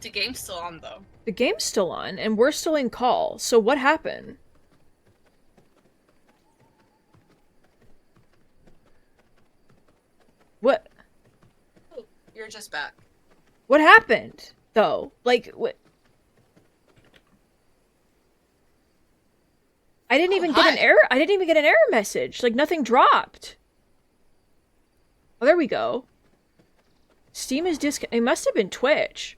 The game's still on, though. The game's still on, and we're still in call, so what happened? What? Oh, you're just back. What happened, though? Like, what? I didn't Oh, even get an hi. error. I didn't even get an error message. Like, nothing dropped. Oh, there we go. Steam is it must have been Twitch.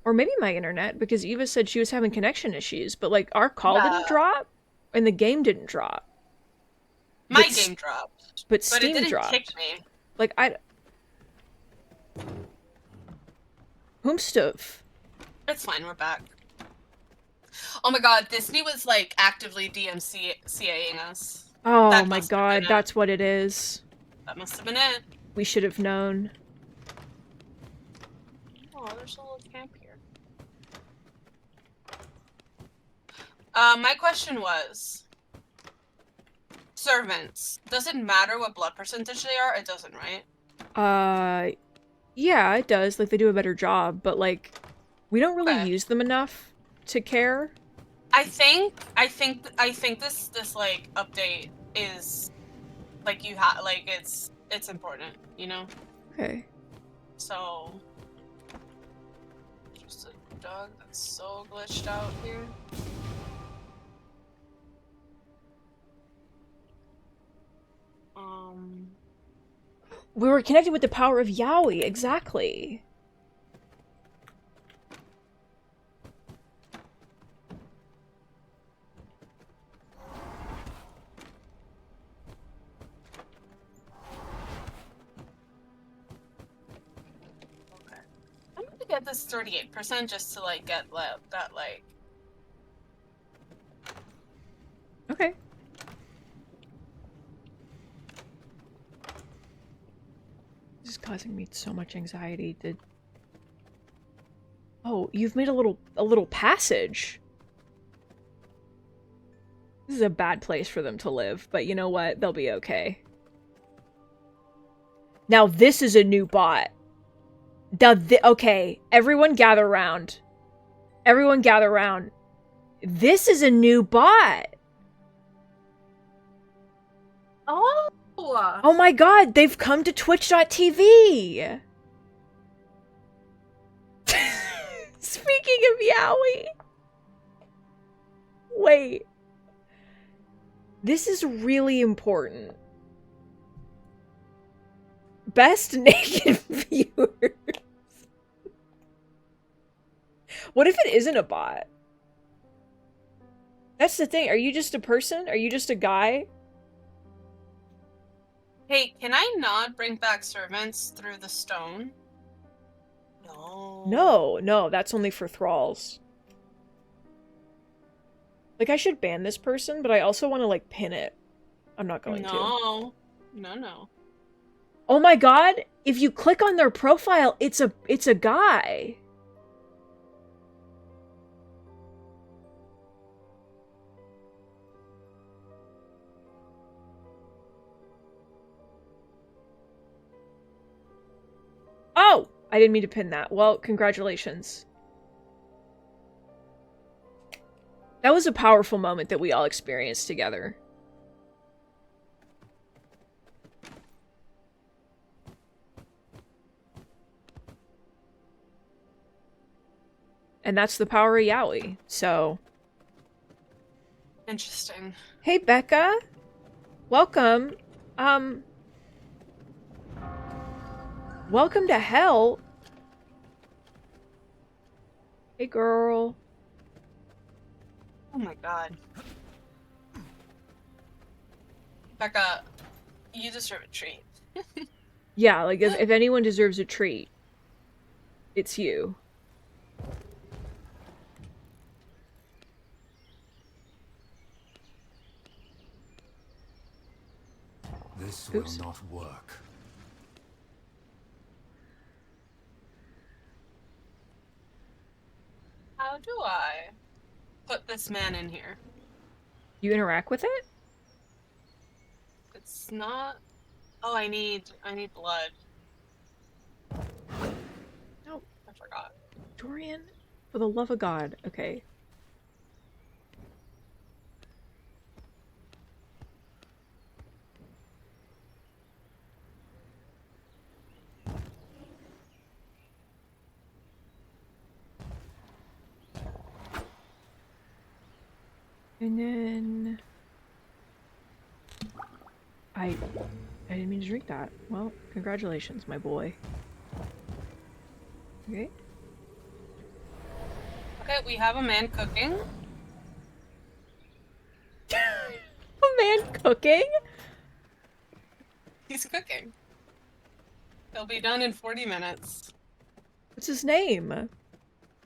Or maybe my internet, because Eva said she was having connection issues, but, like, our call Yeah, didn't drop, and the game didn't drop. my But, game dropped, but but it Steam didn't kick dropped. me. Like, Whomstuff. It's fine, we're back. Oh my god, Disney was, like, actively DMCAing us. Oh That my must have been god, it. that's what it is. That must have been it. We should have known. Oh, there's a little camp here. My question was... Servants. Does it matter what blood percentage they are? It doesn't, right? Yeah, it does. Like, they do a better job, but, like, we don't really Okay. use them enough to care. I think this like update is like it's important, you know? Okay. So just a dog that's so glitched out here. Um We were connected with the power of Yowie, exactly. okay. I'm gonna get this 38% just to like get that like Okay. This is causing me so much anxiety. Oh, you've made a little passage. This is a bad place for them to live, but you know what? They'll be okay. Now this is a new bot. Okay, everyone gather round. Everyone gather round. This is a new bot. Oh Oh my god, they've come to twitch.tv. Speaking of Yowie. Wait. This is really important. Best naked viewers. What if it isn't a bot? That's the thing. Are you just a person? Are you just a guy? hey, can I not bring back servants through the stone? No. No, that's only for thralls. Like, I should ban this person, but I also want to, like, pin it. I'm not going to. No. Oh my god! If you click on their profile, it's a guy. Oh! I didn't mean to pin that. Well, congratulations. That was a powerful moment that we all experienced together. And that's the power of Yowie, so... Interesting. Hey, Becca! Welcome. Um... Welcome to hell. Hey, girl. Oh my god. Becca, you deserve a treat. Yeah, like, if anyone deserves a treat, it's you. This Oops. will not work. How do I put this man in here? You interact with it? It's not... Oh, I need blood. forgot. Dorian? For the love of God. Okay. And then... I didn't mean to drink that. Well, congratulations, my boy. Okay. Okay, we have a man cooking. A man cooking? He's cooking. He'll be done in 40 minutes. What's his name? I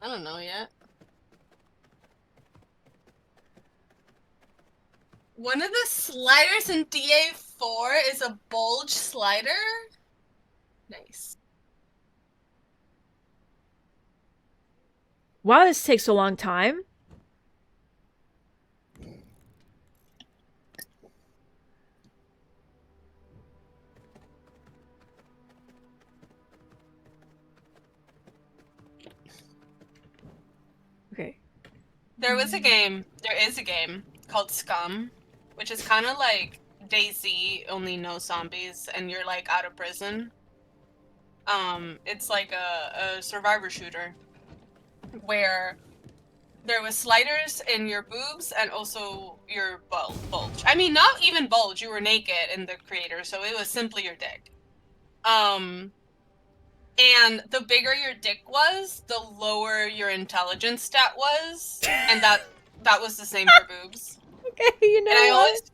don't know yet. One of the sliders in DA4 is a bulge slider? Nice. Wow, this takes a long time. Okay. There is a game called Scum, which is kind of like DayZ, only no zombies, and you're like out of prison. It's like a survivor shooter where there was sliders in your boobs and also your bulge. I mean, not even bulge. You were naked in the creator, so it was simply your dick. And the bigger your dick was, the lower your intelligence stat was, and that was the same for boobs. Okay, you know what?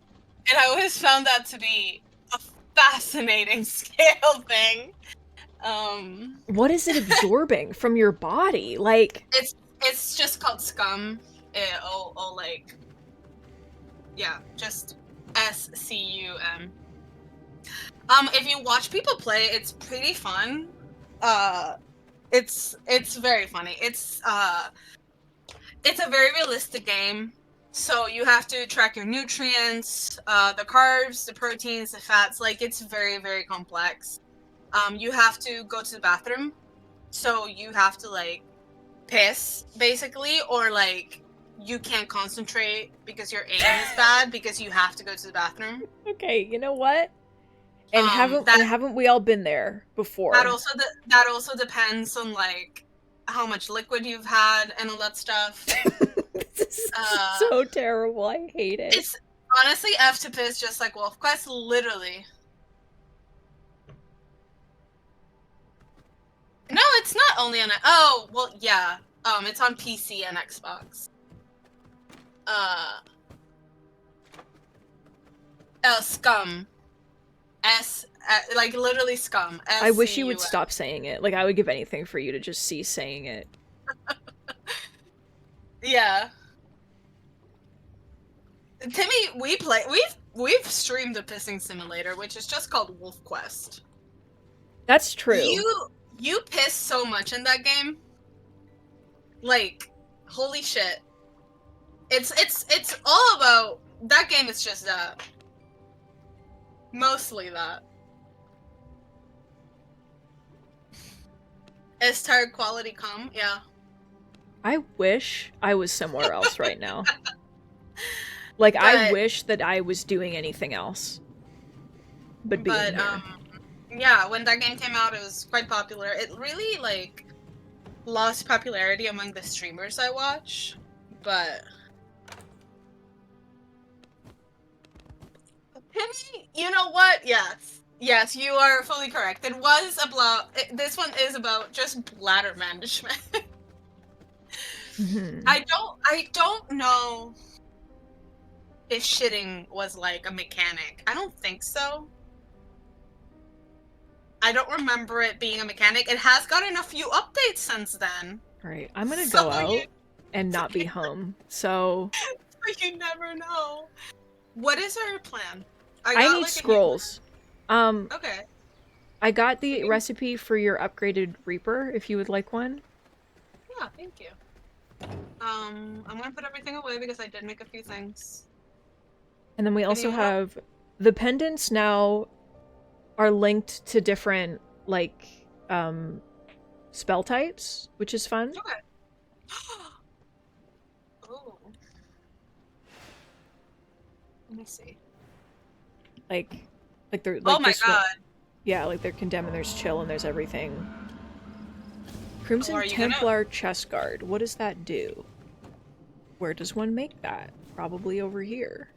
I always found that to be a fascinating scale thing. What is it absorbing from your body? Like... It's just called Scum. It'll like... Yeah, just SCUM. If you watch people play, it's pretty fun. It's very funny. It's a very realistic game. So you have to track your nutrients, the carbs, the proteins, the fats. Like, it's very, very complex. You have to go to the bathroom. So you have to, like, piss, basically, or, like, you can't concentrate because your aim is bad because you have to go to the bathroom. Okay, you know what? And haven't we all been there before? That also depends on, like, how much liquid you've had and all that stuff. This is so terrible. I hate it. It's honestly, F to piss, just like Wolf Quest, literally. No, it's not only on. Oh, well, yeah. It's on PC and Xbox. Scum. Like literally Scum. I wish you would SCUM. stop saying it. Like, I would give anything for you to just cease saying it. Yeah. Timmy, we've streamed a pissing simulator, which is just called Wolf Quest. That's true. You piss so much in that game. Like, holy shit. It's all about that game. Is just that. Mostly that. S-tier quality cum, yeah. I wish I was somewhere else right now. Like, I wish that I was doing anything else. But being here. Yeah, when that game came out, it was quite popular. It really, like, lost popularity among the streamers I watch, but... Penny, you know what? Yes. Yes, you are fully correct. It was about... This one is about just bladder management. Mm-hmm. I don't know if shitting was, like, a mechanic. I don't think so. I don't remember it being a mechanic. It has gotten a few updates since then. Right, I'm gonna go out and not be home, so... You never know. What is our plan? I need scrolls. Okay. I got the recipe for your upgraded Reaper, if you would like one. Yeah, thank you. I'm gonna put everything away because I did make a few things. And then we also have... The pendants now are linked to different, like, spell types, which is fun. Okay. Oh. Let me see. Like they're Oh like my this one. god. Yeah, like they're condemn and there's chill and there's everything. Oh, Crimson are you gonna... Templar chest guard. What does that do? Where does one make that? Probably over here.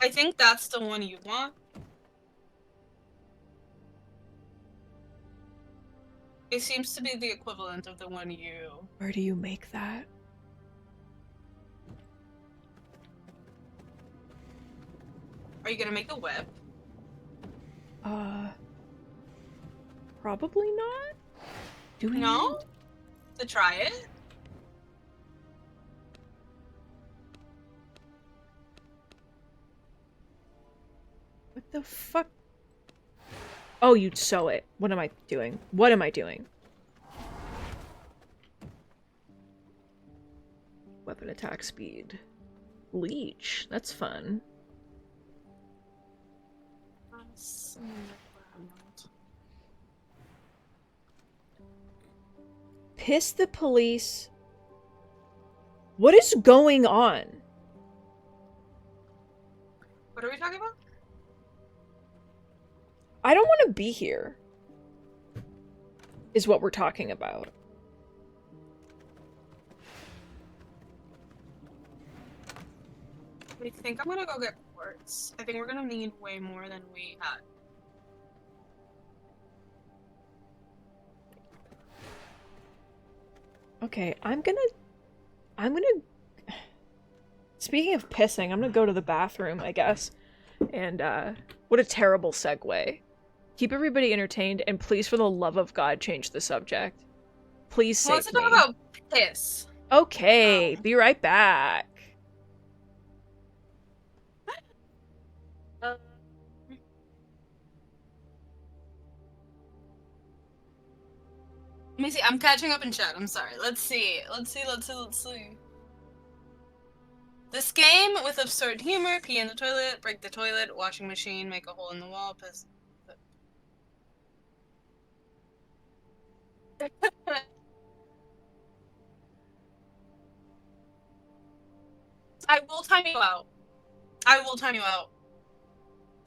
I think that's the one you want. It seems to be the equivalent of the one you... Where do you make that? Are you gonna make a whip? Probably not. Do we No? need... To try it? What the fuck? Oh, you'd sew it. What am I doing? What am I doing? Weapon attack speed. Leech. That's fun. Piss the police. What is going on? What are we talking about? I don't want to be here. Is what we're talking about. I think I'm gonna go get quartz. I think we're gonna need way more than we had. Okay, I'm gonna... Speaking of pissing, I'm gonna go to the bathroom, I guess. And, what a terrible segue. Keep everybody entertained, and please, for the love of God, change the subject. Please save Let's me. talk about piss. Okay, be right back. Let me see. I'm catching up in chat. I'm sorry. Let's see. This game with absurd humor, pee in the toilet, break the toilet, washing machine, make a hole in the wall, piss. I will time you out. I will time you out.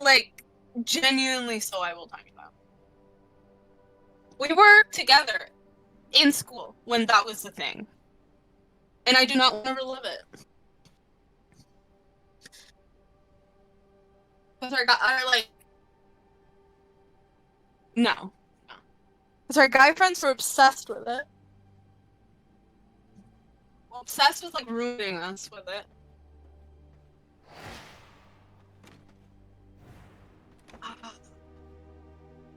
Like, genuinely so, I will time you out. We were together in school when that was the thing. And I do not want to relive it. Because no. Because our guy friends were obsessed with it. Obsessed with, like, ruining us with it.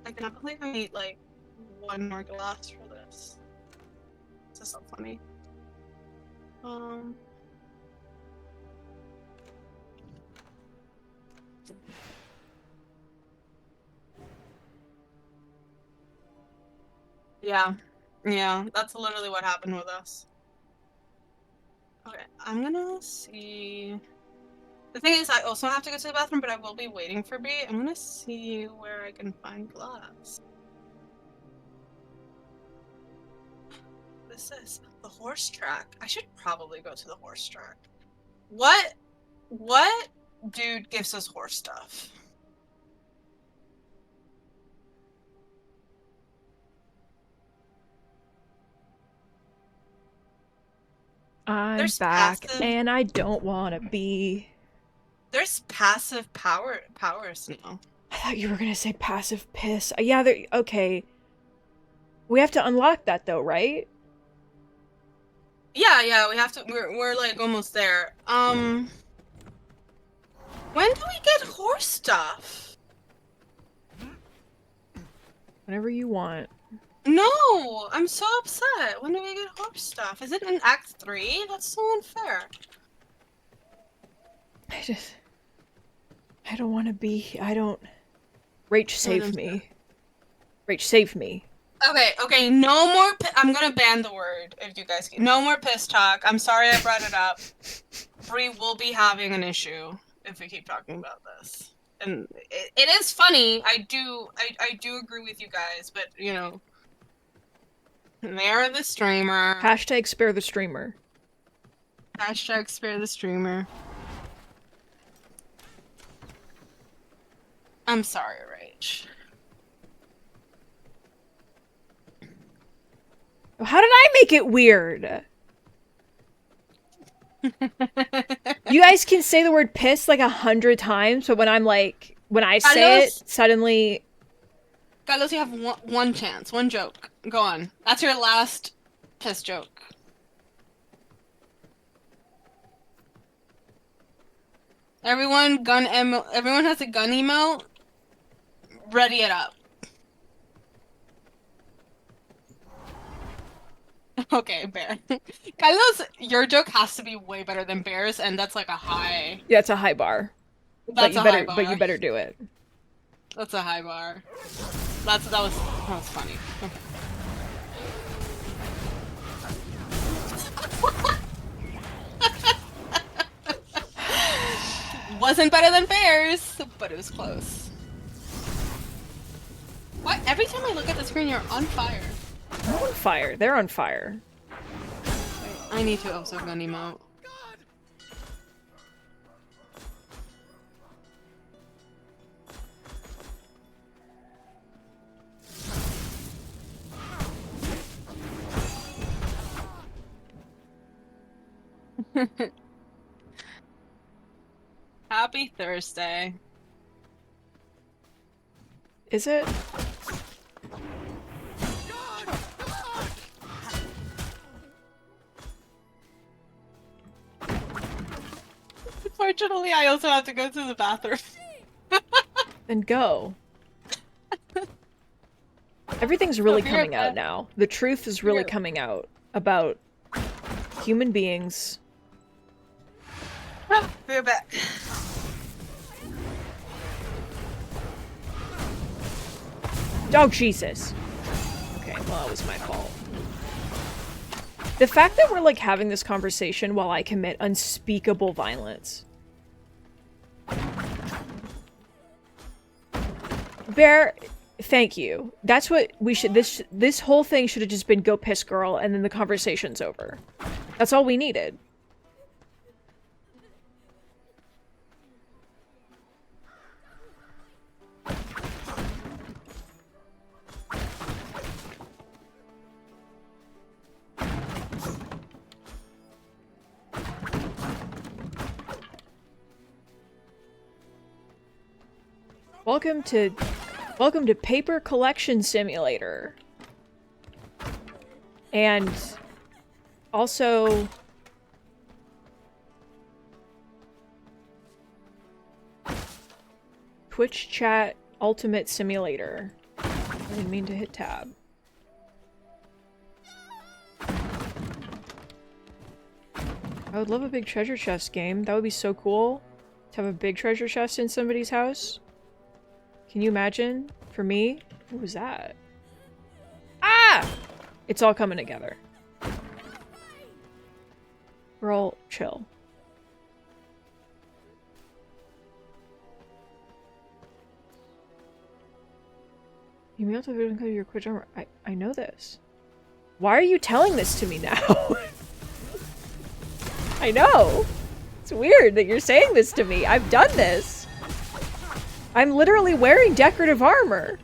I cannot believe I need, like, one more glass for this. This is so funny. Yeah. Yeah, that's literally what happened with us. Okay, I'm gonna see... The thing is, I also have to go to the bathroom, but I will be waiting for B. I'm gonna see where I can find glass. What is this? The horse track. I should probably go to the horse track. What dude gives us horse stuff? I'm There's back, passive... and I don't want to be... There's passive powers now. I thought you were gonna say passive piss. Yeah, okay. We have to unlock that, though, right? Yeah, we have to... We're like, almost there. When do we get horse stuff? Whenever you want. No! I'm so upset. When do we get horse stuff? Is it in Act 3? That's so unfair. I don't want to be... Rach, save me. Rach, save me. Okay, no more I'm gonna ban the word, if you guys... No more piss talk. I'm sorry I brought it up. Bree will be having an issue if we keep talking about this. And it is funny. I do agree with you guys, but, you know... They're the streamer. Hashtag spare the streamer. Hashtag spare the streamer. I'm sorry, Rach. How did I make it weird? You guys can say the word piss like 100 times, but when I say it, suddenly... Carlos, you have one chance, one joke. Go on. That's your last piss joke. Everyone has a gun emote. Ready it up. Okay, Bear. Carlos, your joke has to be way better than Bear's, and that's like a high. Yeah, it's a high bar. That's a high bar. But you better do it. That's a high bar. That was funny. Okay. Wasn't better than Bear's, but it was close. What? Every time I look at the screen, you're on fire. I'm on fire. They're on fire. Wait, I need to also gun emote. Happy Thursday. Is it? Unfortunately, I also have to go to the bathroom. Then go. Everything's really coming out now. The truth is really coming out about human beings. We're back. Oh, Jesus. Okay, well, that was my fault. The fact that we're, like, having this conversation while I commit unspeakable violence. Bear, thank you. That's what we should- this whole thing should have just been go piss girl, and then the conversation's over. That's all we needed. Welcome to Paper Collection Simulator. And also Twitch Chat Ultimate Simulator. I didn't mean to hit tab. I would love a big treasure chest game. That would be so cool to have a big treasure chest in somebody's house. Can you imagine? For me? What was that? Ah! It's all coming together. We're all chill. You may also have your quick armor. I know this. Why are you telling this to me now? I know. It's weird that you're saying this to me. I've done this. I'm literally wearing decorative armor.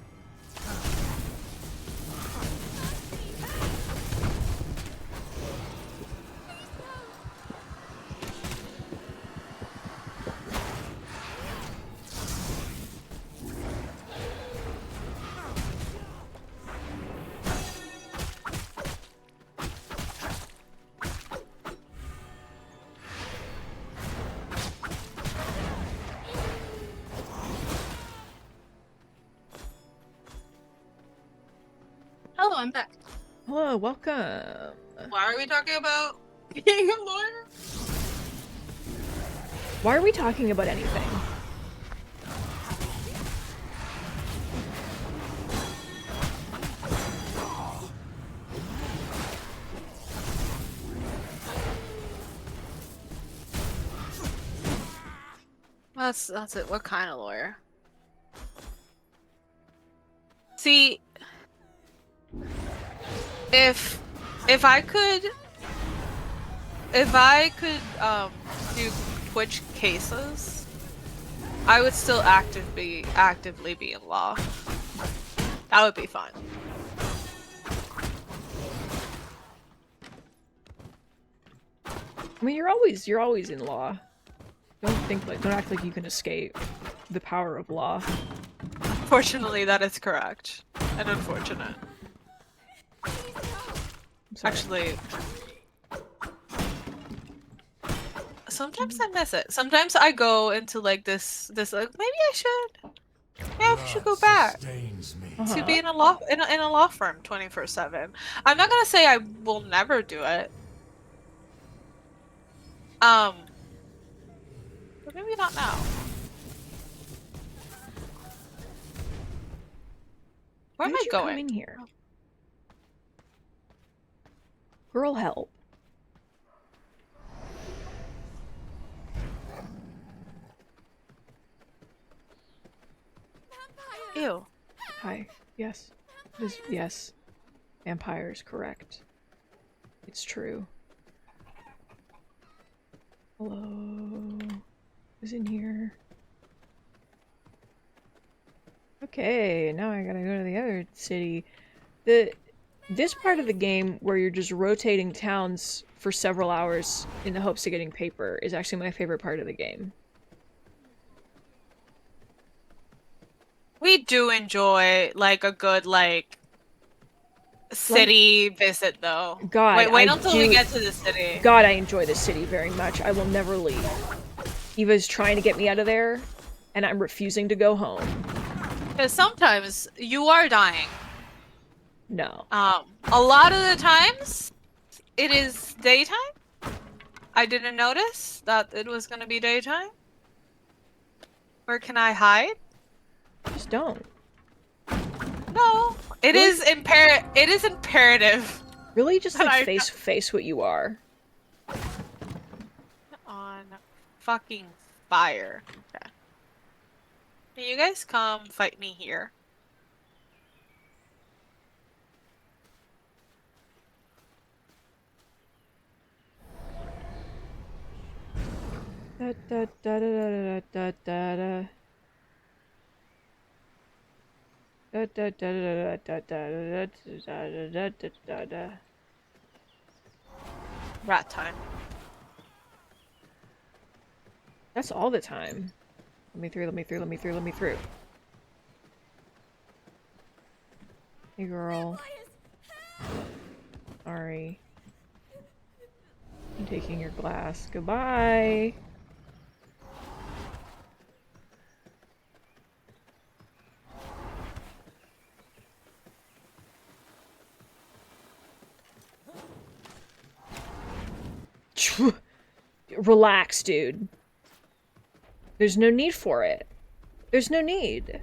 Hello, I'm back. Hello, welcome. Why are we talking about being a lawyer? Why are we talking about anything? That's it. What kind of lawyer? See, If if I could if I could do Twitch cases, I would still actively be in law. That would be fun. I mean, you're always in law. Don't act like you can escape the power of law. Fortunately, that is correct. And unfortunate. I'm sorry. Actually, sometimes I miss it. Sometimes I go into like this like maybe I should go back to be in a law in a law firm 24/7. I'm not gonna say I will never do it. But maybe not now. Where Why am did I you going? come in here? Girl, help. Ew. Hi. Yes. Yes. Vampires, correct. It's true. Hello? Who's in here? Okay, now I gotta go to the other city. This part of the game where you're just rotating towns for several hours in the hopes of getting paper is actually my favorite part of the game. We do enjoy like a good like city visit though. God, Wait until we get to the city. God, I enjoy this city very much. I will never leave. Eva's trying to get me out of there, and I'm refusing to go home. Because sometimes you are dying. No. A lot of the times it is daytime. I didn't notice that it was gonna be daytime. Where can I hide? Just don't. No. It Really? is imperative. Really just that like I face what you are. on fucking fire. Okay. Can you guys come fight me here? Da da da da da da da da. Da da da da da da da da da da da da. Rat time. That's all the time. Let me through, let me through, let me through, let me through. Hey girl. Sorry. I'm taking your glass. Goodbye. Relax, dude. There's no need for it. There's no need.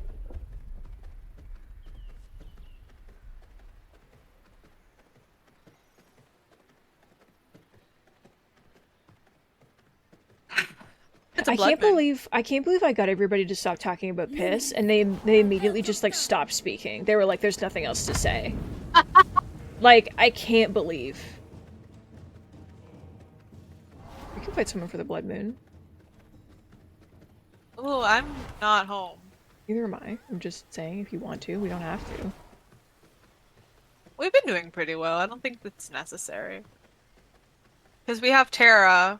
I can't believe I got everybody to stop talking about piss, and they immediately just like stopped speaking. They were like, "There's nothing else to say." Like, I can't believe. We can fight someone for the blood moon. Oh, I'm not home. Neither am I. I'm just saying, if you want to, we don't have to. We've been doing pretty well. I don't think that's necessary. Because we have Terra,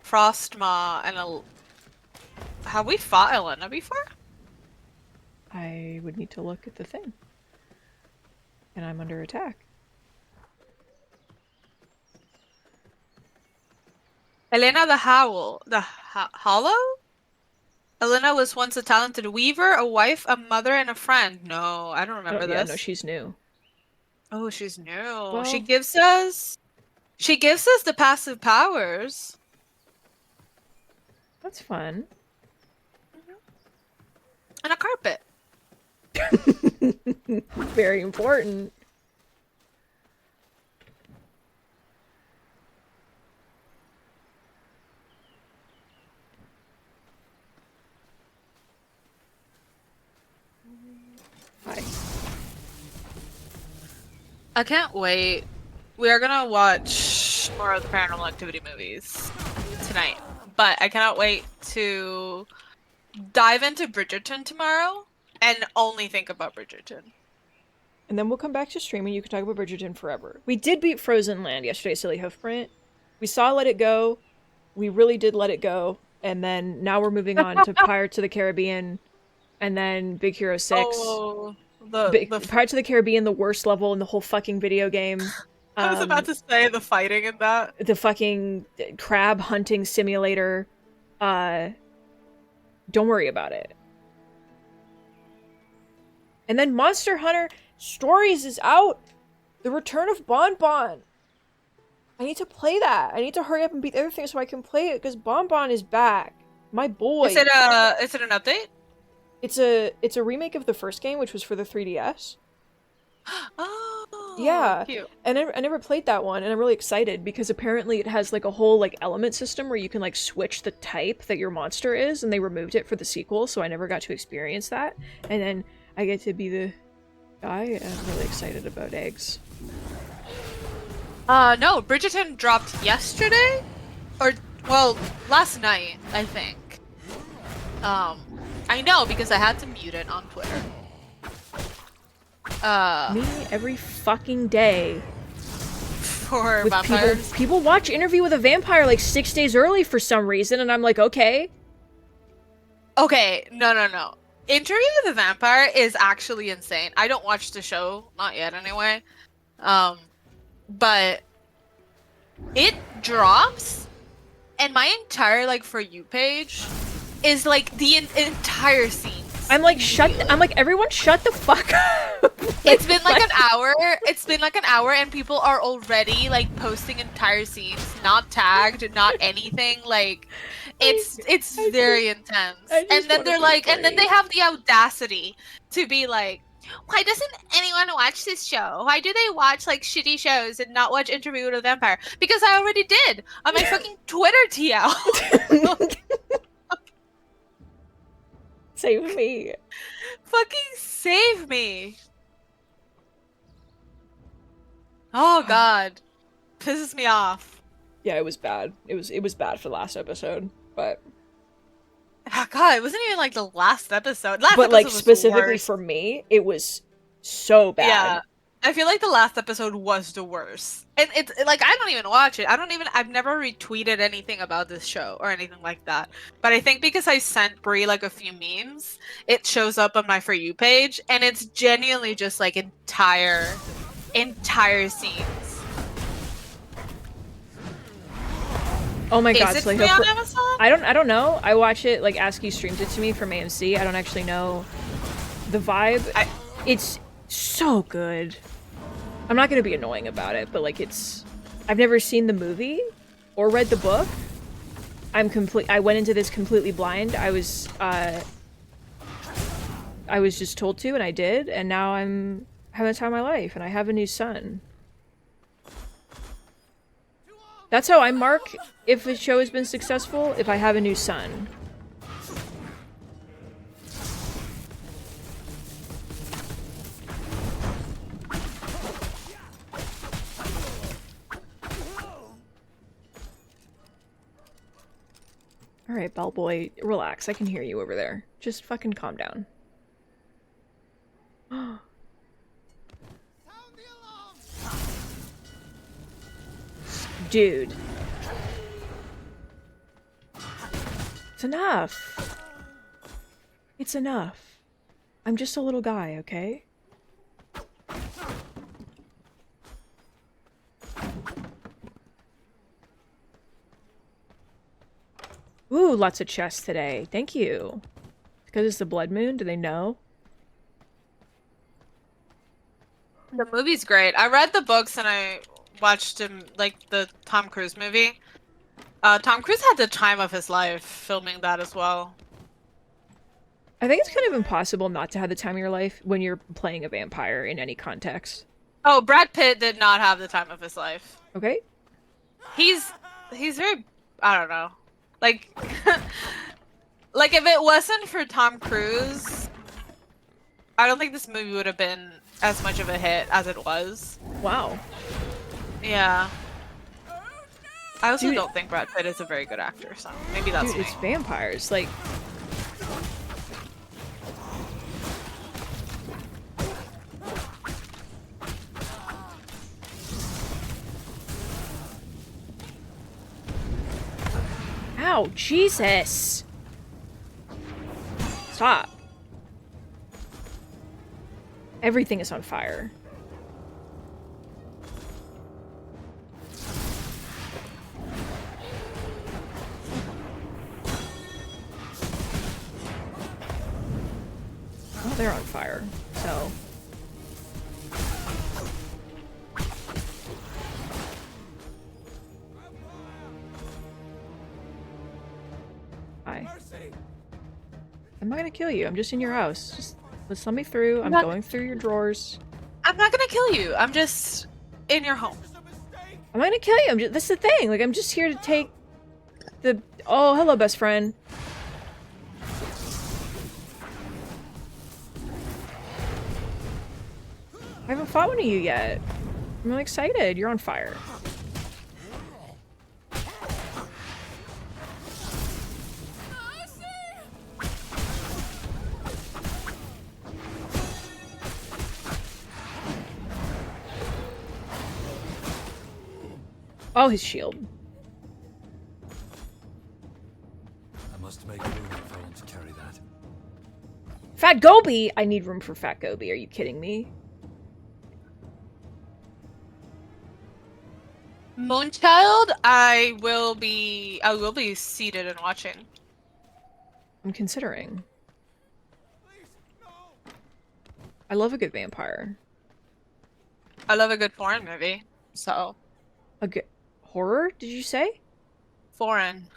Frostma, and a... Have we fought Elena before? I would need to look at the thing. And I'm under attack. Elena the Howl. The Hollow? Elena was once a talented weaver, a wife, a mother, and a friend. No, I don't remember Yeah, this. no, she's new. Oh, she's new. Well, She gives us the passive powers. That's fun. And a carpet. Very important. Hi. I can't wait. We are gonna watch more of the Paranormal Activity movies tonight, but I cannot wait to dive into Bridgerton tomorrow and only think about Bridgerton. And then we'll come back to streaming. You can talk about Bridgerton forever. We did beat Frozen Land yesterday, Silly Hoofprint. We saw Let It Go. We really did let it go. And then now we're moving on to Pirates of the Caribbean, and then Big Hero 6. Oh, Pirates of the Caribbean, the worst level in the whole fucking video game. I was about to say the fighting in that. The fucking crab hunting simulator. Don't worry about it. And then Monster Hunter Stories is out. The Return of Bon Bon. I need to play that. I need to hurry up and beat the other thing so I can play it because Bon Bon is back. My boy. Is it an update? It's a remake of the first game, which was for the 3DS. Oh, yeah. Cute. And I never played that one, and I'm really excited because apparently it has like a whole like element system where you can like switch the type that your monster is, and they removed it for the sequel, so I never got to experience that. And then I get to be the guy, and I'm really excited about eggs. No, Bridgerton dropped yesterday? Or, well, last night, I think. I know because I had to mute it on Twitter. Me every fucking day. For with vampires? People watch Interview with a Vampire like 6 days early for some reason, and I'm like, okay. Okay, no. Interview with a Vampire is actually insane. I don't watch the show, not yet anyway. But it drops, and my entire like For You page is like the entire scene. I'm like, everyone shut the fuck up. It's been like an hour. It's been like an hour, and people are already like posting entire scenes, not tagged, not anything. Like, it's very intense. And then they're like, and then they have the audacity to be like, why doesn't anyone watch this show? Why do they watch like shitty shows and not watch Interview with a Vampire? Because I already did on my fucking Twitter TL. Save me. Fucking save me. Oh god. Pisses me off. Yeah, it was bad. It was bad for the last episode, but oh god, it wasn't even like the last episode. But like specifically for me, it was so bad. Yeah. I feel like the last episode was the worst. And it's like I don't even watch it. I've never retweeted anything about this show or anything like that. But I think because I sent Brie like a few memes, it shows up on my For You page, and it's genuinely just like entire scenes. Oh my god, is so it like, free on Amazon? I don't know. I watch it like ASCII streams it to me from AMC. I don't actually know the vibe. It's so good. I'm not gonna be annoying about it, but like I've never seen the movie or read the book. I went into this completely blind. I was just told to, and I did, and now I'm having the time of my life, and I have a new son. That's how I mark if a show has been successful, if I have a new son. Alright, Bellboy, relax. I can hear you over there. Just fucking calm down. Dude. It's enough. It's enough. I'm just a little guy, okay? Ooh, lots of chests today. Thank you. Because it's the blood moon? Do they know? The movie's great. I read the books and I watched him, like the Tom Cruise movie. Tom Cruise had the time of his life filming that as well. I think it's kind of impossible not to have the time of your life when you're playing a vampire in any context. Oh, Brad Pitt did not have the time of his life. Okay. He's very, I don't know. Like, like if it wasn't for Tom Cruise, I don't think this movie would have been as much of a hit as it was. Wow. Yeah. I also Dude. don't think Brad Pitt is a very good actor, so maybe that's Dude, me. it's vampires. Like, ow, Jesus! Stop. Everything is on fire. Well, they're on fire, so... Hi. I'm not gonna kill you. I'm just in your house. Just let me through. I'm going through your drawers. I'm not gonna kill you. I'm just in your home. I'm not gonna kill you. That's the thing. Like, I'm just here to take the... Oh, hello, best friend. I haven't fought one of you yet. I'm really excited. You're on fire. Oh, his shield. I must make room if I want to carry that. Fat Gobi! I need room for Fat Gobi. Are you kidding me? Moonchild, I will be seated and watching. I'm considering. I love a good vampire. I love a good foreign movie, so A good... Horror, did you say? foreign.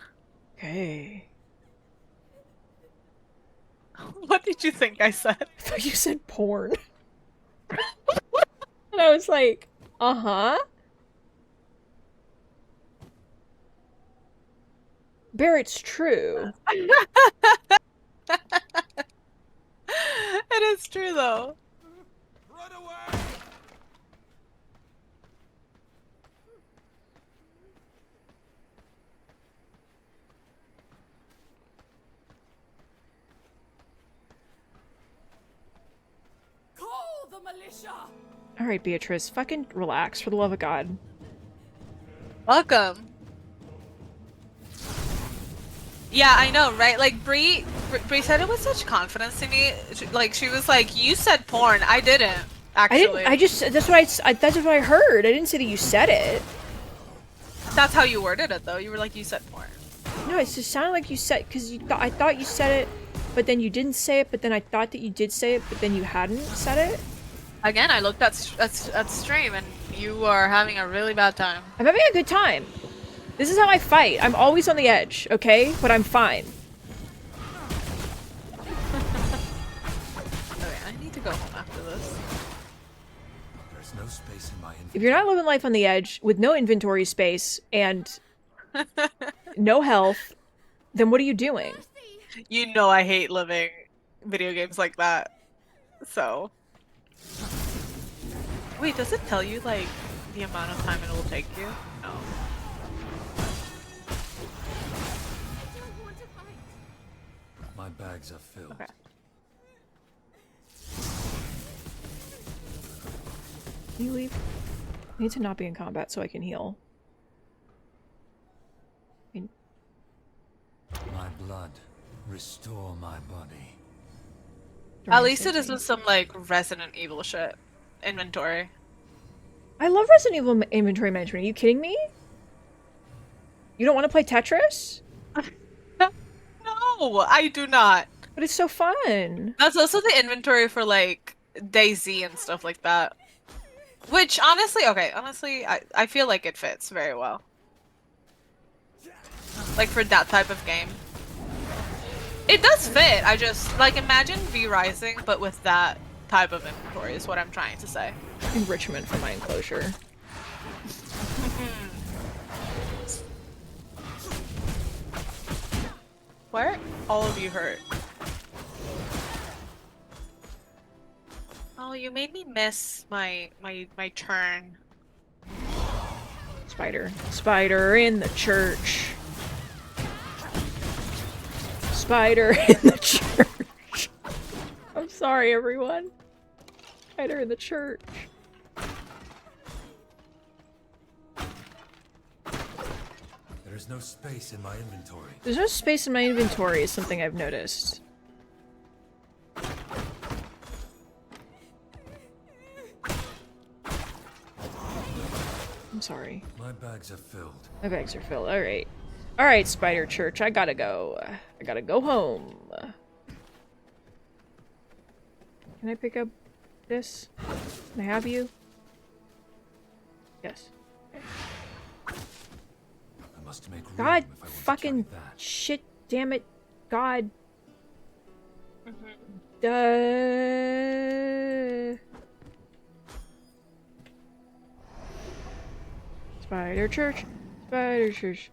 Okay. What did you think I said? I thought you said porn. And I was like, uh-huh. Bear, it's true. It is true though. Run away! Call the militia! Alright, Beatrice, fucking relax, for the love of God. Welcome. Yeah, I know, right? Like Bree said it with such confidence to me. She was like, "You said porn. I didn't actually." That's what I heard. I didn't say that you said it. That's how you worded it, though. You were like, "You said porn." No, it just sounded like you said, because I thought you said it, but then you didn't say it, but then I thought that you did say it, but then you hadn't said it. Again, I looked at stream, and you are having a really bad time. I'm having a good time. This is how I fight. I'm always on the edge, okay? But I'm fine. Okay, I need to go home after this. There's no space in my inventory. If you're not living life on the edge with no inventory space and no health, then what are you doing? You know I hate living video games like that. So. Wait, does it tell you, like, the amount of time it will take you? No. My bags are filled. Okay. Can you leave? I need to not be in combat so I can heal. My blood, restore my body. At least it isn't some, like, Resident Evil shit. Inventory. I love Resident Evil inventory management. Are you kidding me? You don't want to play Tetris? No, I do not. But it's so fun. That's also the inventory for, like, DayZ and stuff like that. Which, honestly, I feel like it fits very well. Like, for that type of game. It does fit, I just, like, imagine Rising, but with that type of inventory is what I'm trying to say. Enrichment for my enclosure. Why are all of you hurt? No, you made me miss my turn. Spider. Spider in the church. Spider in the church. I'm sorry, everyone. Spider in the church. There is no space in my inventory. There's no space in my inventory is something I've noticed. I'm sorry. My bags are filled. My bags are filled. Alright. Alright, Spider Church. I gotta go. I gotta go home. Can I pick up this? Can I have you? Yes. Okay. I must make room God if I want fucking to carry that. shit, damn it. God. Mm-hmm. Spider Church. Spider Church.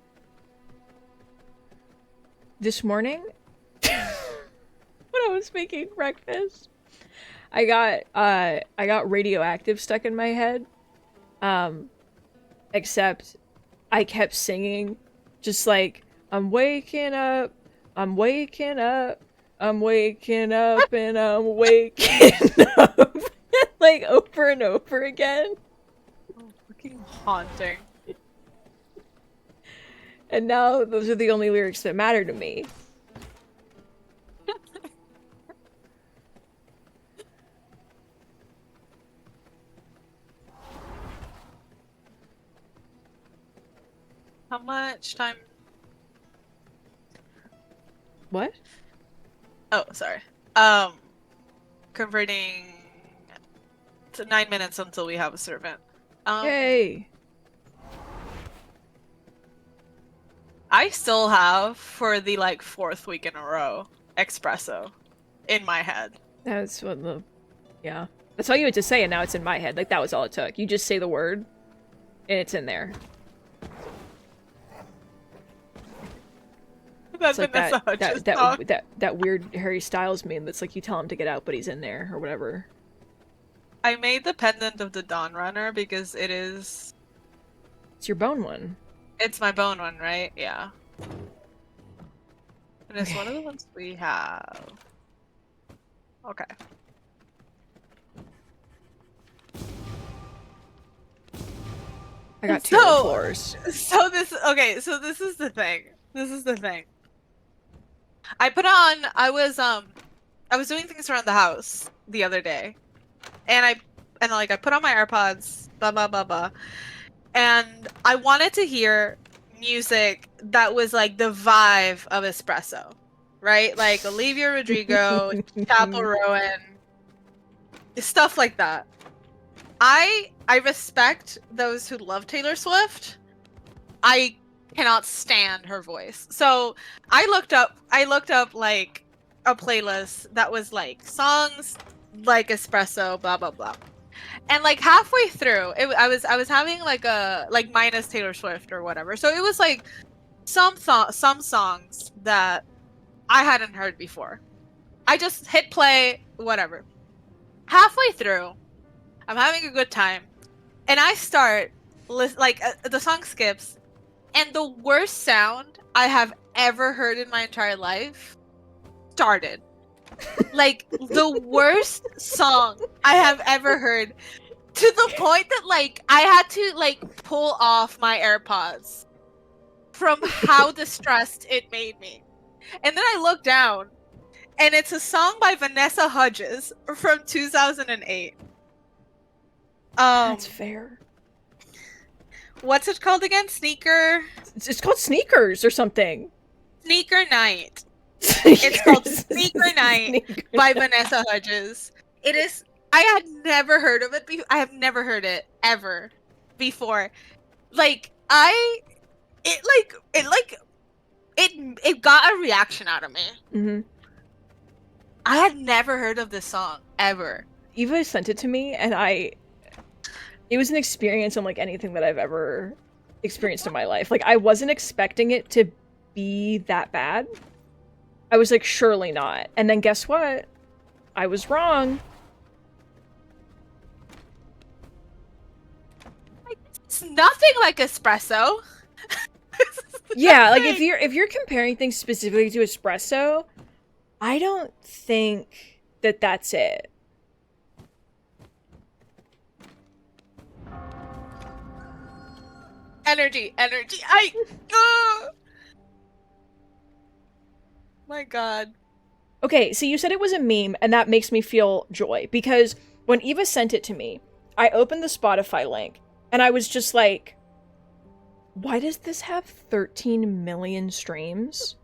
This morning, when I was making breakfast, I got radioactive stuck in my head. Except I kept singing just like, I'm waking up, I'm waking up, I'm waking up, and I'm waking up. Like over and over again. Oh, fucking haunting. And now those are the only lyrics that matter to me. How much time? What? Oh, sorry. Converting to 9 minutes until we have a servant. Yay! I still have, for the like 4th week in a row, espresso in my head. That's what the... Yeah. That's all you had to say, and now it's in my head. Like, that was all it took. You just say the word, and it's in there. That's It's like Vanessa Hudgens song. that weird Harry Styles meme that's like you tell him to get out, but he's in there, or whatever. I made the pendant of the Dawn Runner because it is... It's your bone one. It's my bone one, right? Yeah. And it's one of the ones we have. Okay. I got two So- floors. So this is the thing. This is the thing. I was doing things around the house the other day. And I put on my AirPods, blah blah blah blah. And I wanted to hear music that was like the vibe of espresso. Right? Like Olivia Rodrigo, Chapel Rowan, stuff like that. I respect those who love Taylor Swift. I cannot stand her voice. So I looked up like a playlist that was like songs like espresso, blah blah blah. And like halfway through, I was having like a like minus Taylor Swift or whatever. So it was like some songs that I hadn't heard before. I just hit play, whatever. Halfway through, I'm having a good time, and I start the song skips, and the worst sound I have ever heard in my entire life started. Like the worst song I have ever heard, to the point that like I had to like pull off my AirPods from how distressed it made me. And then I look down, and it's a song by Vanessa Hudgens from 2008. That's fair. What's it called again? It's called Sneakers or something. Sneaker Night. It's called Sneaker Night by Night. Vanessa Hudgens. It is. I had never heard of it. I have never heard it ever before. Like it got a reaction out of me. Mm-hmm. I had never heard of this song ever. Eva sent it to me, and it was an experience unlike anything that I've ever experienced in my life. Like, I wasn't expecting it to be that bad. I was like, surely not. And then guess what? I was wrong. It's nothing like espresso. Yeah, like if you're comparing things specifically to espresso, I don't think that that's it. Energy. My God. Okay, so you said it was a meme, and that makes me feel joy, because when Eva sent it to me, I opened the Spotify link, and I was just like, why does this have 13 million streams?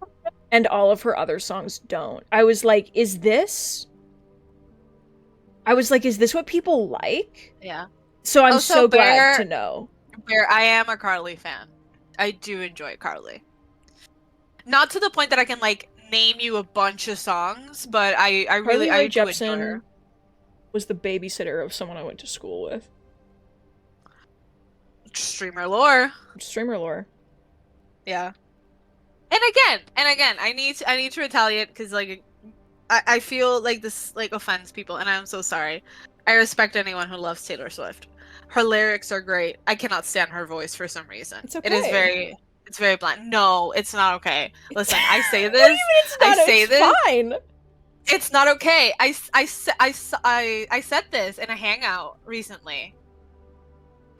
And all of her other songs don't. I was like, is this what people like? Yeah. So I'm Also, so glad to know. Bear, I am a Carly fan. I do enjoy Carly. Not to the point that I can like name you a bunch of songs, but I Carly Rae do enjoy her. Jepsen was the babysitter of someone I went to school with. Streamer lore. Streamer lore. Yeah. And again, I need to retaliate because like I feel like this like offends people, and I'm so sorry. I respect anyone who loves Taylor Swift. Her lyrics are great. I cannot stand her voice for some reason. It's okay. It's very bland. No, it's not okay. Listen, I say this. What do you mean it's not? I say it's this. Fine. It's not okay. I said this in a hangout recently,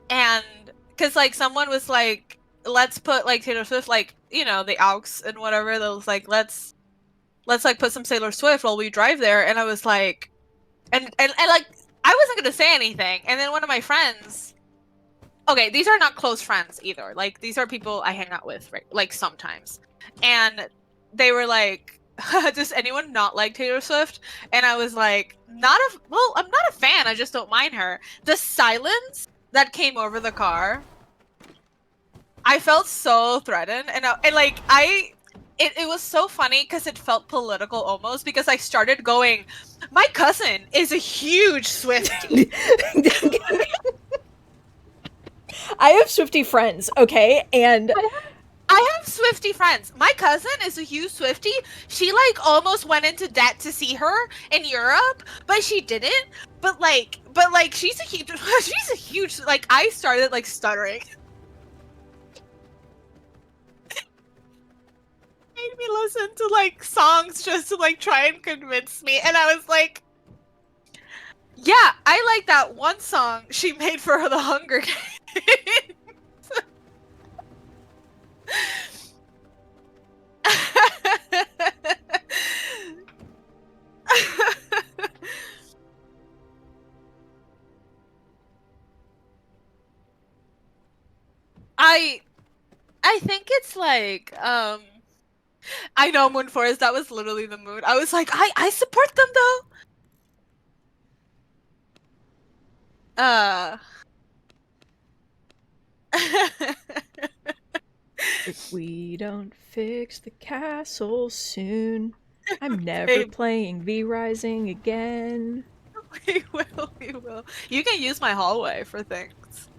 and because like someone was like, let's put like Taylor Swift, like, you know, the aux and whatever. That was like, let's like put some Taylor Swift while we drive there. And I was like, and like I wasn't gonna say anything, and then one of my friends. Okay, these are not close friends either. Like, these are people I hang out with, right? Like, sometimes. And they were like, does anyone not like Taylor Swift? And I was like, I'm not a fan. I just don't mind her. The silence that came over the car, I felt so threatened. And it was so funny because it felt political almost, because I started going, my cousin is a huge Swiftie. I have Swiftie friends, okay? And I have Swiftie friends. My cousin is a huge Swiftie. She like almost went into debt to see her in Europe, but she didn't. But like she's a huge like, I started like stuttering. Made me listen to like songs just to like try and convince me, and I was like, yeah, I like that one song she made for the Hunger Games. I think it's like I know, Moon Forest, that was literally the mood. I was like, I support them though. If we don't fix the castle soon, I'm never Babe. playing V Rising again. We will. You can use my hallway for things.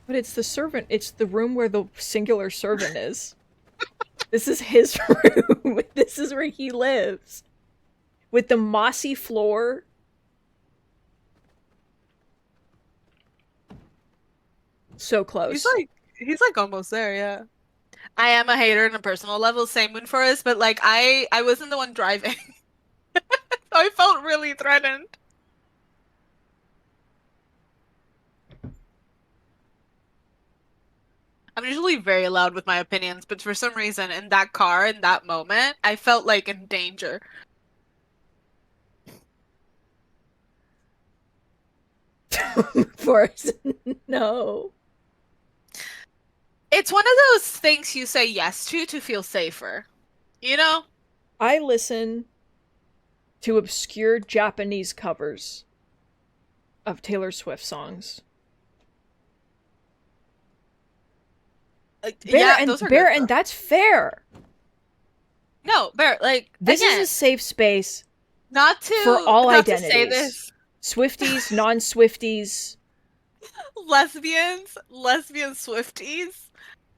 But it's the servant, it's the room where the singular servant is. This is his room. This is where he lives. With the mossy floor. So close. He's like almost there, yeah. I am a hater on a personal level, same Moon Forest, but like I wasn't the one driving. So I felt really threatened. I'm usually very loud with my opinions, but for some reason in that car, in that moment, I felt like in danger. Forest, no. It's one of those things you say yes to feel safer. You know? I listen to obscure Japanese covers of Taylor Swift songs. Those are Bear, and that's fair. No, Bear, like, this again, is a safe space not to for all not identities. To say this. Swifties, non-Swifties, lesbian Swifties,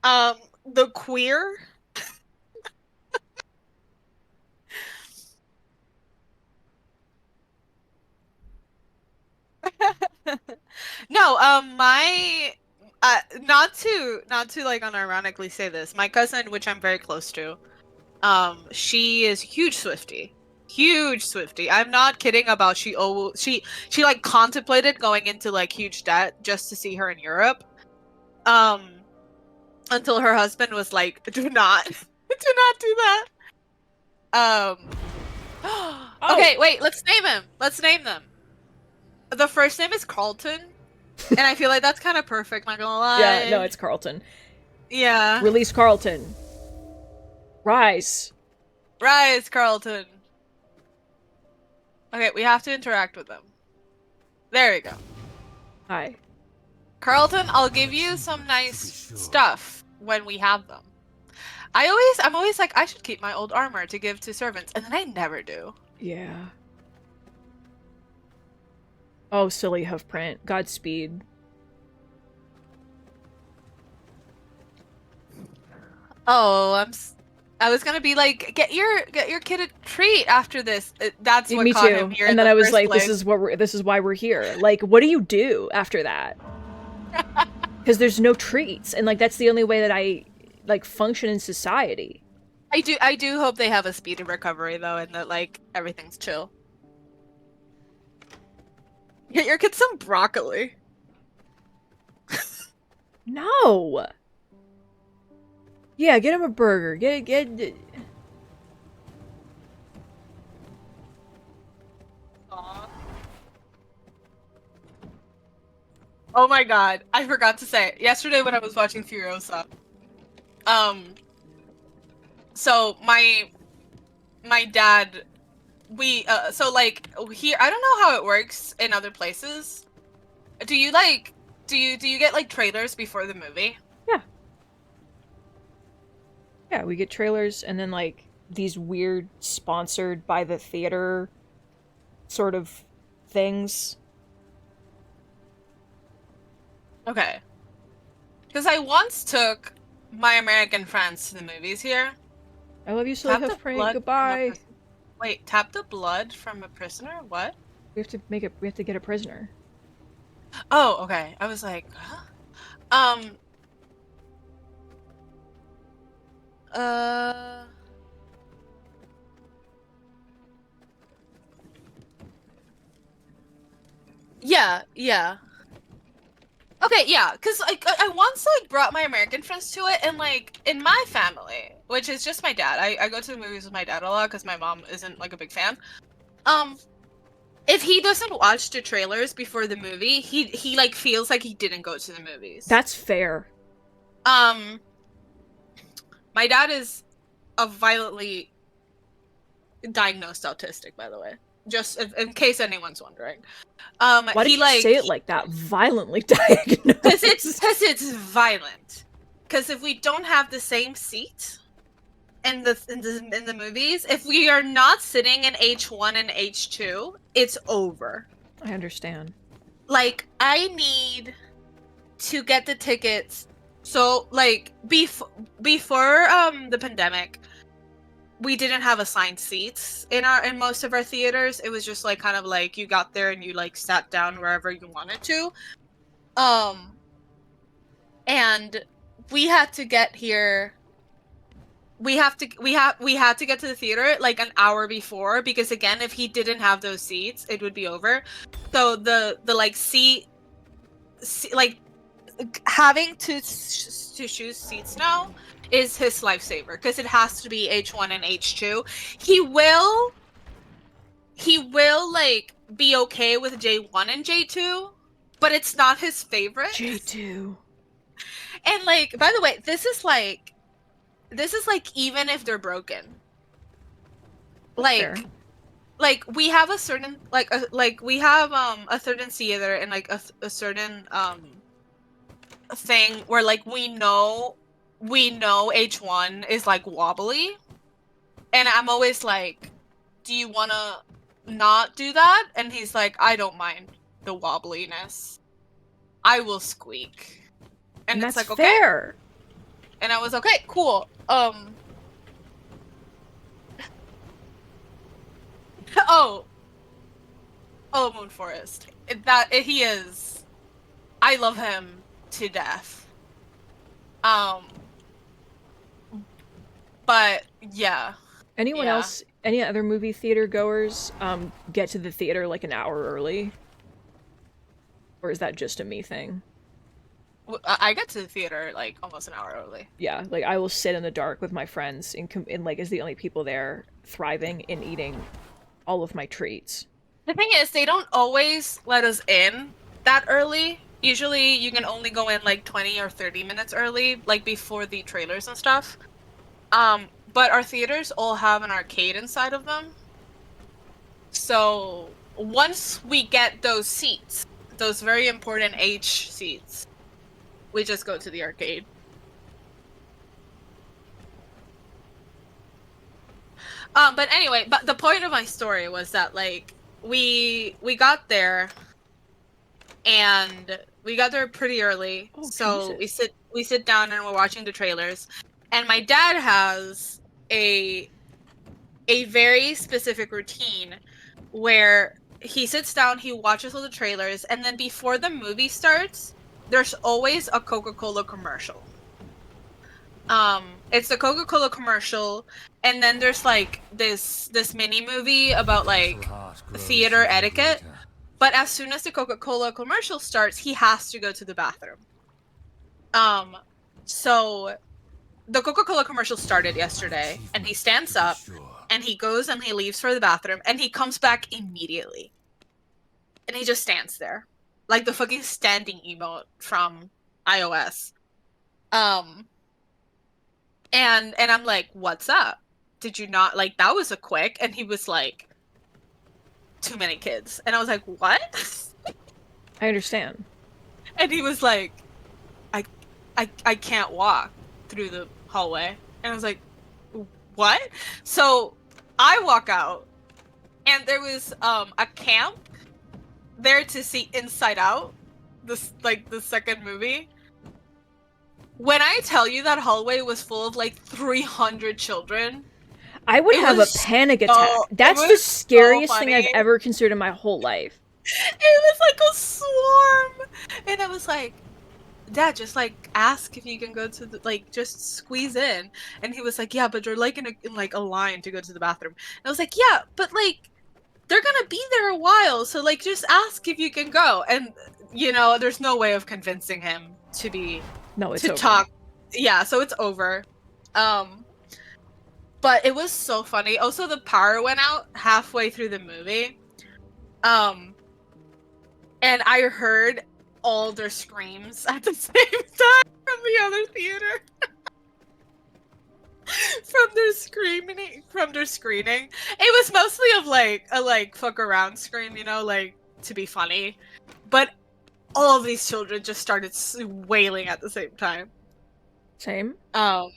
the queer. No, my not to like unironically say this, my cousin, which I'm very close to, she is huge Swiftie. Huge Swiftie. I'm not kidding about she like contemplated going into like huge debt just to see her in Europe. Um until her husband was like, do not do not do that. Okay, wait, let's name him. Let's name them. The first name is Carlton. And I feel like that's kind of perfect, not gonna lie. Yeah, no, it's Carlton. Yeah. Release Carlton. Rise. Rise, Carlton. Okay, we have to interact with them. There we go. Hi. Carlton, I'll give you some nice Sure. stuff when we have them. I'm always like, I should keep my old armor to give to servants, and then I never do. Yeah. Oh, silly hoofprint. Godspeed. Oh, I was gonna be like, get your kid a treat after this. That's what Me caught too. him here. And in then the I was first like, place. this is why we're here. Like, what do you do after that? Because there's no treats, and like that's the only way that I like function in society. I do hope they have a speedy recovery though, and that like everything's chill. Get your kid some broccoli. No. Yeah, get him a burger. Get. Aw. Oh my god, I forgot to say yesterday when I was watching Furiosa. So my dad, so like here, I don't know how it works in other places. Do you like, do you get like trailers before the movie? Yeah, we get trailers and then like these weird sponsored by the theater sort of things. Okay. Because I once took my American friends to the movies here. I love you, silly Tap the hoofprint. blood from a Goodbye. pris- Wait, tap the blood from a prisoner? What? We have to make it. We have to get a prisoner. Oh, okay. I was like, huh? Uh. Yeah, yeah. Okay, yeah, because like I once like brought my American friends to it, and like in my family, which is just my dad, I go to the movies with my dad a lot because my mom isn't like a big fan. If he doesn't watch the trailers before the movie, he like feels like he didn't go to the movies. That's fair. My dad is a violently diagnosed autistic, by the way. Just in case anyone's wondering. Why did he you like say it like that? Violently diagnosed. because it's violent. Because if we don't have the same seat in the movies, if we are not sitting in H1 and H2, it's over. I understand. Like I need to get the tickets. So like before the pandemic, we didn't have assigned seats in most of our theaters. It was just like kind of like you got there and you like sat down wherever you wanted to. And we had to get here. We had to get to the theater like an hour before, because again, if he didn't have those seats, it would be over. So the like seat like having to choose seats now is his lifesaver, because it has to be H1 and H2. He will like be okay with J1 and J2, but it's not his favorite. J2. And like, by the way, this is like even if they're broken. Like Fair. like we have a certain we have a certain theater and like a certain thing where like we know H1 is like wobbly, and I'm always like, do you want to not do that? And he's like, I don't mind the wobbliness, I will squeak. And it's that's like, okay. fair. And I was okay, cool. Oh, Oh, Moon Forest. He is. I love him to death. Um, but yeah, Anyone yeah. else, any other movie theater goers, get to the theater like an hour early? Or is that just a me thing? I get to the theater like almost an hour early. Yeah, like I will sit in the dark with my friends and like as the only people there thriving and eating all of my treats. The thing is, they don't always let us in that early. Usually, you can only go in like 20 or 30 minutes early, like before the trailers and stuff. But our theaters all have an arcade inside of them. So once we get those seats, those very important H seats, we just go to the arcade. But anyway, but the point of my story was that like we got there and we got there pretty early. Oh So Jesus. we sit down and we're watching the trailers. And my dad has a a very specific routine where he sits down, he watches all the trailers, and then before the movie starts, there's always a Coca-Cola commercial. It's the Coca-Cola commercial, and then there's like this mini movie about like Heart grows theater even etiquette. greater. But as soon as the Coca-Cola commercial starts, he has to go to the bathroom. So the Coca-Cola commercial started yesterday, and he stands To be up sure. and he goes and he leaves for the bathroom and he comes back immediately. And he just stands there. Like the fucking standing emote from iOS. Um and I'm like, "What's up? Did you not like that was a quick?" And he was like, "Too many kids." And I was like, "What?" I understand. And he was like, "I I can't walk through the hallway." And I was like, "What?" So I walk out and there was a camp there to see Inside Out, this like the second movie. When I tell you that hallway was full of like 300 children, I would it have a was panic attack. it That's the was so scariest thing funny. I've ever considered in my whole life. It was like a swarm, and I was like, "Dad, just like ask if you can go to the like just squeeze in." And he was like, "Yeah, but you're like in like a line to go to the bathroom." And I was like, "Yeah, but like they're gonna be there a while, so like just ask if you can go." And you know, there's no way of convincing him No, it's to over. talk. Yeah, so it's over. Um, but it was so funny. Also, the power went out halfway through the movie. Um, and I heard all their screams at the same time from the other theater. From their screening. It was mostly of like a like fuck around scream, you know, like to be funny. But all of these children just started wailing at the same time. Same. Um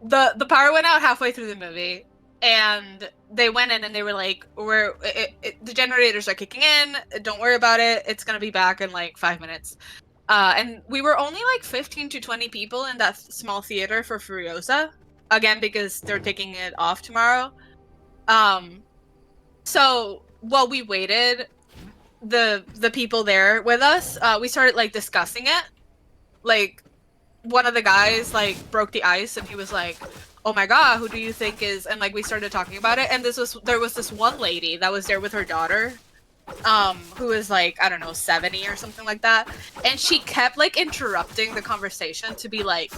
the power went out halfway through the movie, and they went in and they were like, the generators are kicking in, don't worry about it, it's gonna be back in like 5 minutes." And we were only like 15 to 20 people in that small theater for Furiosa, again because they're taking it off tomorrow. um so while we waited, the people there with us, we started like discussing it. Like one of the guys like broke the ice and he was like, "Oh my god, who do you think is?" And like we started talking about it, and there was this one lady that was there with her daughter, who was like, I don't know, 70 or something like that, and she kept like interrupting the conversation to be like,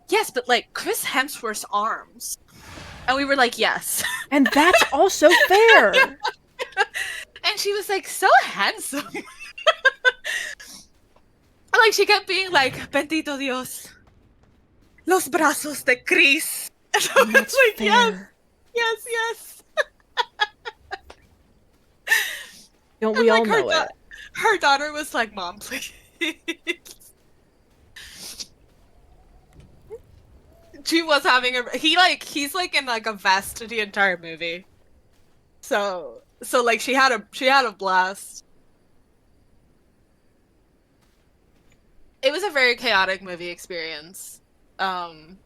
"Yes, but like Chris Hemsworth's arms." And we were like, "Yes." And that's also fair. And she was like, "So handsome." Like she kept being like, "Bendito Dios, los brazos de Chris." And I And was that's like, "Yes, fair. yes, yes." Don't And we like all know it? her daughter was like, "Mom, please." She was having a he's like in like a vest the entire movie. So like she had a blast. It was a very chaotic movie experience. Um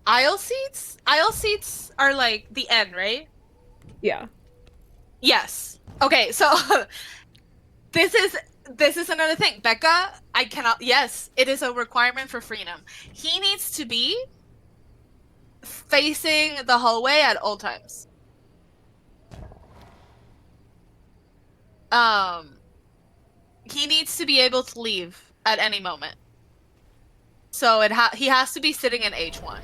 aisle seats? Aisle seats are like the end, right? Yeah. Yes. Okay, so this is another thing. Becca, I cannot. Yes, it is a requirement for freedom. He needs to be facing the hallway at all times. Um, he needs to be able to leave at any moment. So he has to be sitting in H1.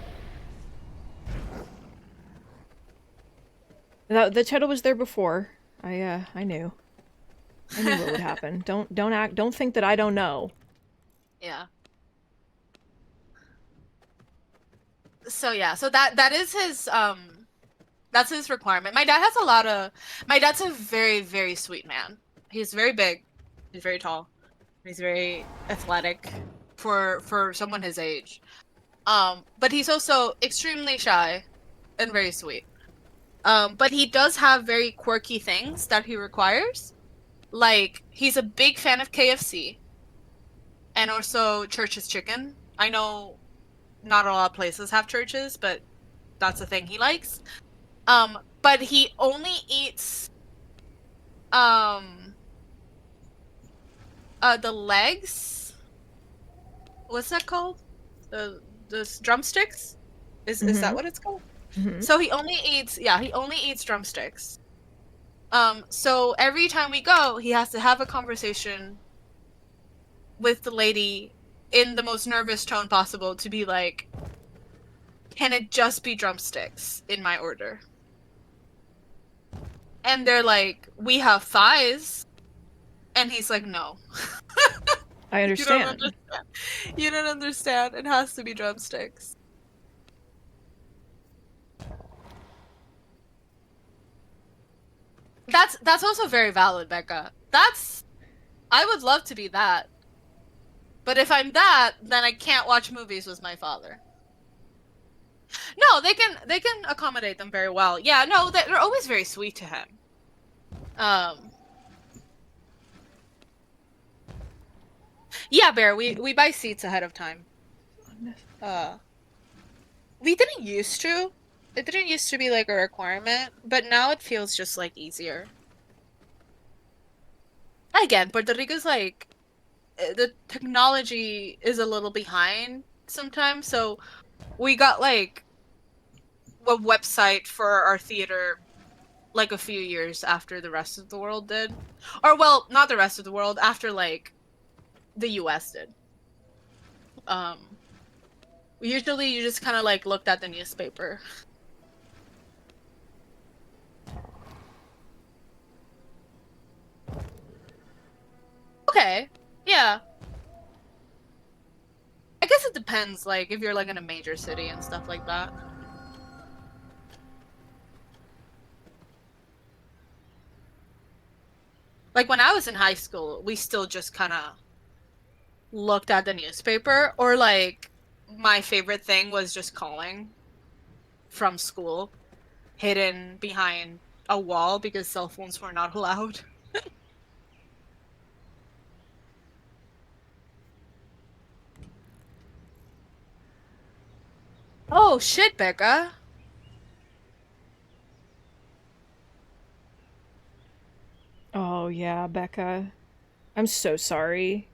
The title was there before. I knew. I knew what would happen. Don't think that I don't know. Yeah. So yeah, so that is his that's his requirement. My dad's a very, very sweet man. He's very big. He's very tall. He's very athletic for someone his age. But he's also extremely shy and very sweet. But he does have very quirky things that he requires. Like, he's a big fan of KFC and also Church's Chicken. I know not a lot of places have churches, but that's a thing he likes. But he only eats um the legs. What's that called? The drumsticks? Is that what it's called? Mm-hmm. So he only eats drumsticks. So every time we go, he has to have a conversation with the lady in the most nervous tone possible to be like, can it just be drumsticks in my order? And they're like, we have thighs. And he's like, no. I understand. You don't understand. You don't understand. It has to be drumsticks. That's also very valid, Becca. I would love to be that. But if I'm that, then I can't watch movies with my father. No, they can accommodate them very well. Yeah, no, they're always very sweet to him. Yeah, Bear, we buy seats ahead of time. We didn't used to. It didn't used to be like a requirement, but now it feels just like easier. Again, Puerto Rico's like the technology is a little behind sometimes, so we got like a website for our theater like a few years after the rest of the world did. Or well, not the rest of the world, after like the US did. Usually you just kind of like looked at the newspaper. Okay. Yeah. I guess it depends, like, if you're, like, in a major city and stuff like that. Like, when I was in high school, we still just kind of looked at the newspaper, or, like, my favorite thing was just calling from school, hidden behind a wall because cell phones were not allowed. Oh, shit, Becca. Oh yeah, Becca. I'm so sorry.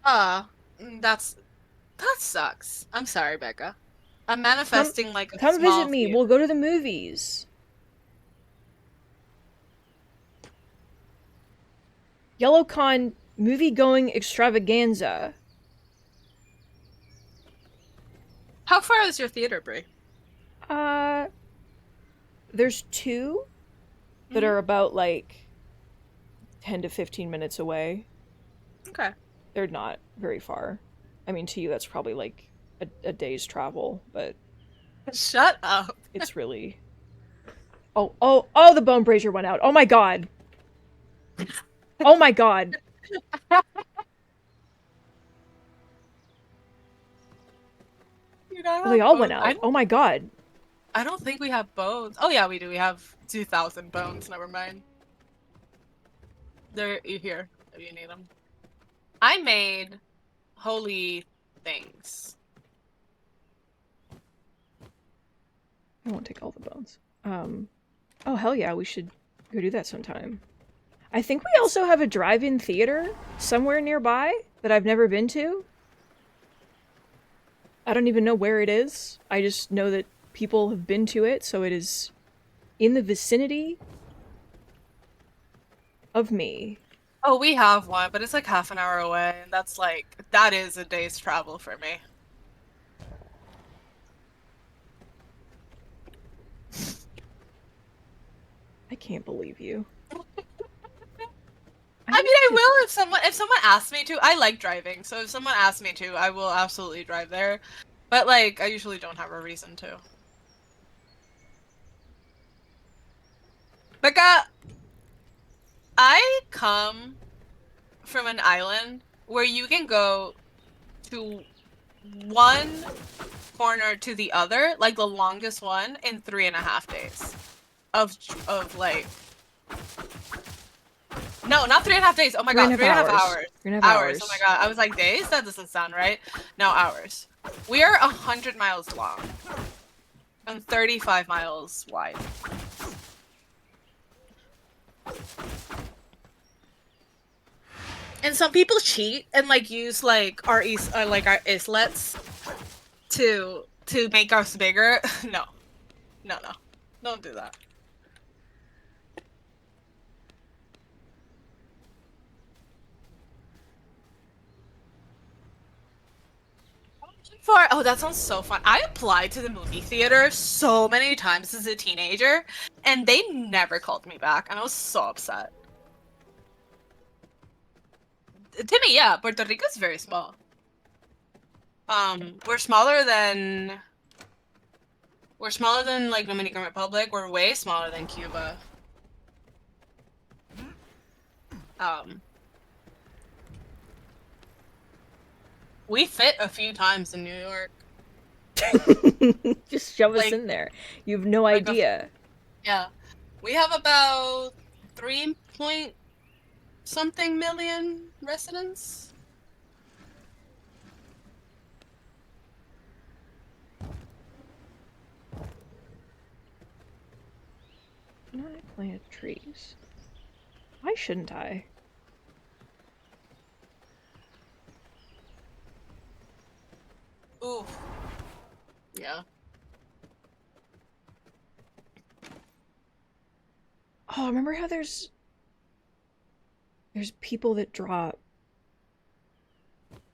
That sucks. I'm sorry, Becca. I'm manifesting like a Come small visit me. theater. We'll go to the movies. YellowCon movie going extravaganza. How far is your theater, Brie? Uh, there's two that Mhm. are about like 10 to 15 minutes away. Okay. They're not very far. I mean, to you, that's probably like a day's travel, but Shut up. it's really. Oh, the bone brazier went out. Oh my god. Oh my god. You don't Oh, they have all went bones. out. Oh my god. I don't think we have bones. Oh yeah, we do. We have 2,000 bones. Never mind. They're here if you need them. I made holy things. I won't take all the bones. Oh hell yeah, we should go do that sometime. I think we also have a drive-in theater somewhere nearby that I've never been to. I don't even know where it is. I just know that people have been to it, so it is in the vicinity of me. Oh, we have one, but it's like half an hour away, and that is a day's travel for me. I can't believe you. I mean, I will if someone asks me to. I like driving, so if someone asks me to, I will absolutely drive there. But like, I usually don't have a reason to. Becca, I come from an island where you can go to one corner to the other, like the longest one, in 3.5 days. Of like. No, not 3.5 days. Oh my god, 3.5 hours. 3.5 Hours. Oh my god. I was like, days? That doesn't sound right. No, hours. We are 100 miles long. And 35 miles wide. And some people cheat and like use like our islets to make us bigger. No. No. Don't do that. Oh, that sounds so fun. I applied to the movie theater so many times as a teenager, and they never called me back, and I was so upset. Timmy, yeah, Puerto Rico's very small. We're smaller than like Dominican Republic. We're way smaller than Cuba. We fit a few times in New York. Just shove us Like- in there. You have no like a- idea. Yeah. We have about 3-point-something million residents. Can I plant trees? Why shouldn't I? Ooh. Yeah. Oh, remember how there's people that drop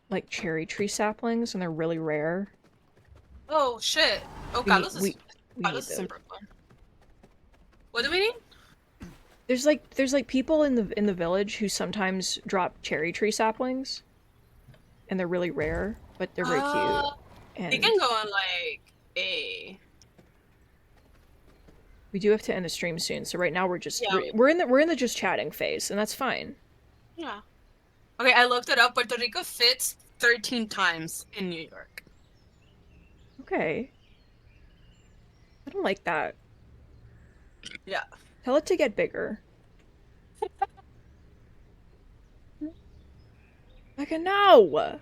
like cherry tree saplings and they're really rare? Oh shit. Oh, We Carlos need- is we Carlos need is in those. Brooklyn. What do we need? There's like people in the village who sometimes drop cherry tree saplings, and they're really rare, but they're very cute. We And can go on like a. we do have to end the stream soon, so right now we're just Yeah. we're in the just chatting phase, and that's fine. Yeah. Okay, I looked it up. Puerto Rico fits 13 times in New York. Okay. I don't like that. Yeah. Tell it to get bigger. Like a no.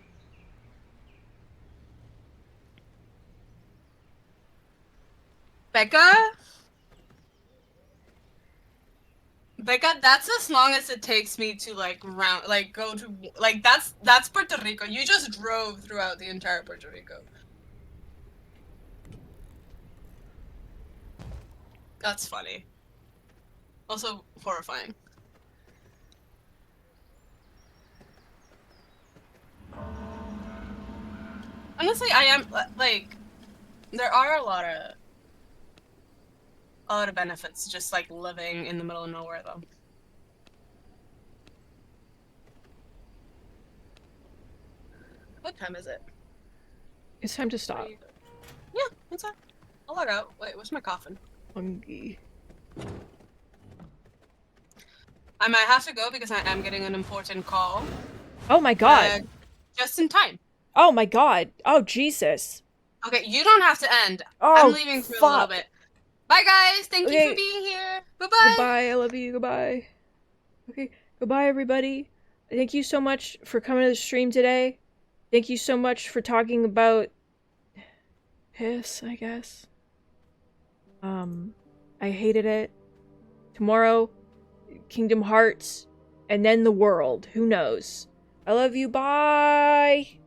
Becca, that's as long as it takes me to like go to like that's Puerto Rico. You just drove throughout the entire Puerto Rico. That's funny. Also horrifying. Honestly, I am like there are a lot of benefits just like living in the middle of nowhere though. What time is it? It's time to stop. Yeah, what's that? I'll log out. Wait, where's my coffin? Hungry. I might have to go because I am getting an important call. Oh my god. Just in time. Oh my god. Oh Jesus. Okay, you don't have to end. Oh, I'm leaving for a little fuck. bit. Bye guys, thank you Okay. for being here. Bye-bye. Goodbye. I love you. Goodbye. Okay. Goodbye, everybody. Thank you so much for coming to the stream today. Thank you so much for talking about piss, I guess. I hated it. Tomorrow, Kingdom Hearts, and then the world. Who knows? I love you. Bye!